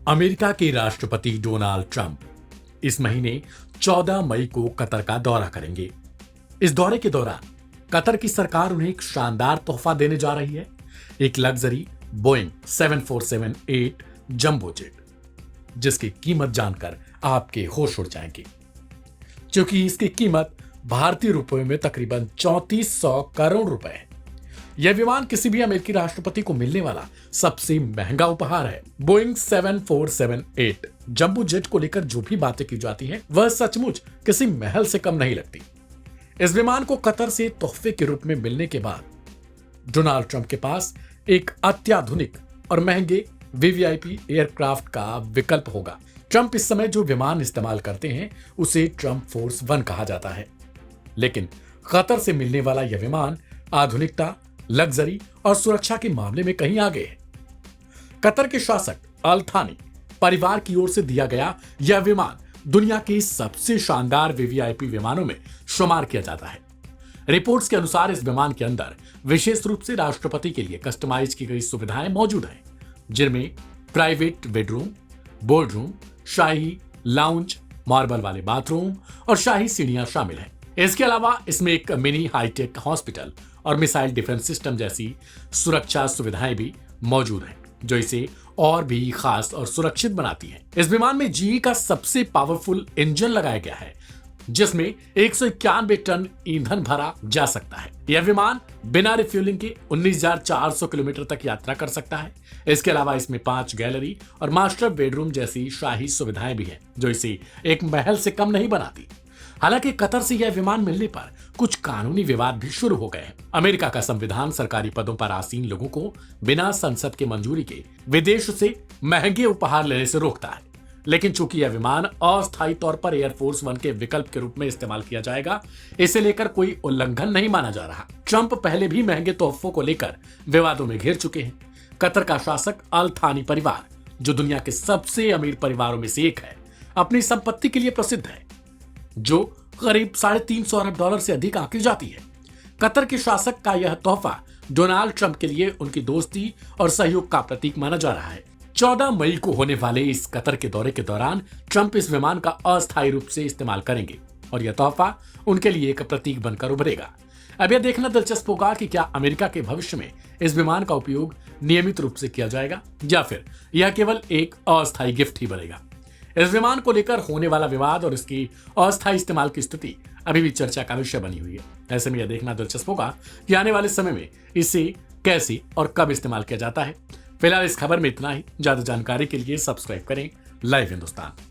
America के राष्ट्रपति Donald Trump इस महीने 14 मई को कतर का दौरा करेंगे। इस दौरे के दौरान कतर की सरकार उन्हें एक शानदार तोहफा देने जा रही है, एक लग्जरी बोइंग 747-8 जंबो जेट, जिसकी कीमत जानकर आपके होश उड़ जाएंगे, क्योंकि इसकी कीमत भारतीय रुपयों में तकरीबन 3400 करोड़ रुपए है। यह विमान किसी भी अमेरिकी राष्ट्रपति को मिलने वाला सबसे महंगा उपहार है। बोइंग 747-8 जंबो जेट को लेकर जो भी बातें की जाती हैं, वह सचमुच किसी महल से कम नहीं लगती। इस विमान को कतर से तोहफे के रूप में मिलने के बाद डोनाल्ड ट्रंप के पास एक अत्याधुनिक और महंगे वीवीआईपी एयरक्राफ्ट का विकल्प होगा। ट्रंप इस समय जो विमान इस्तेमाल करते हैं उसे ट्रंप फोर्स 1 कहा जाता है, लेकिन कतर से मिलने वाला यह विमान आधुनिकता, लग्जरी और सुरक्षा के मामले में कहीं आगे है। कतर के शासक अल थानी परिवार की ओर से दिया गया यह विमान दुनिया के सबसे शानदार वीवीआईपी विमानों में शुमार किया जाता है। रिपोर्ट्स के अनुसार इस विमान के अंदर विशेष रूप से राष्ट्रपति के लिए कस्टमाइज की गई सुविधाएं मौजूद हैं, जिनमें प्राइवेट बेडरूम, बोर्ड रूम, शाही लाउंज, मार्बल वाले बाथरूम और शाही सीढ़ियां शामिल हैं। इसके अलावा इसमें एक मिनी हाईटेक हॉस्पिटल और मिसाइल डिफेंस सिस्टम जैसी सुरक्षा सुविधाएं भी मौजूद हैं, जो इसे और भी खास और सुरक्षित बनाती हैं। इस विमान में जीई का सबसे पावरफुल इंजन लगाया गया है, जिसमें 191 टन ईंधन भरा जा सकता है। यह विमान बिना रिफ्यूलिंग के 19,400 किलोमीटर तक यात्रा कर सकता है। इसके अलावा इसमें 5 गैलरी और मास्टर बेडरूम जैसी शाही सुविधाएं भी हैं, जो इसे एक महल से कम नहीं बनाती। हालांकि कतर से यह विमान मिलने पर कुछ कानूनी विवाद भी शुरू हो गए हैं। अमेरिका का संविधान सरकारी पदों पर आसीन लोगों को बिना संसद के मंजूरी के विदेश से महंगे उपहार लेने से रोकता है, लेकिन चूंकि यह विमान अस्थायी तौर पर एयरफोर्स 1 के विकल्प के रूप में इस्तेमाल किया जाएगा, इसे लेकर कोई उल्लंघन नहीं माना जा रहा। ट्रंप पहले भी महंगे तोहफों को लेकर विवादों में घिर चुके हैं। कतर का शासक अल थानी परिवार, जो दुनिया के सबसे अमीर परिवारों में से एक है, अपनी संपत्ति के लिए प्रसिद्ध है, जो करीब $350 अरब से अधिक आंकी जाती है। कतर के शासक का यह तोहफा डोनाल्ड ट्रंप के लिए उनकी दोस्ती और सहयोग का प्रतीक माना जा रहा है। 14 मई को होने वाले इस कतर के दौरे के दौरान ट्रंप इस विमान का अस्थायी रूप से इस्तेमाल करेंगे और यह तोहफा उनके लिए एक प्रतीक बनकर उभरेगा। अब यह देखना दिलचस्प होगा कि क्या अमेरिका के भविष्य में इस विमान का उपयोग नियमित रूप से किया जाएगा या फिर यह केवल एक अस्थायी गिफ्ट ही बनेगा। इस विमान को लेकर होने वाला विवाद और इसकी अस्थायी इस्तेमाल की स्थिति अभी भी चर्चा का विषय बनी हुई है। ऐसे में यह देखना दिलचस्प होगा कि आने वाले समय में इसे कैसे और कब इस्तेमाल किया जाता है। फिलहाल इस खबर में इतना ही। ज्यादा जानकारी के लिए सब्सक्राइब करें लाइव हिंदुस्तान।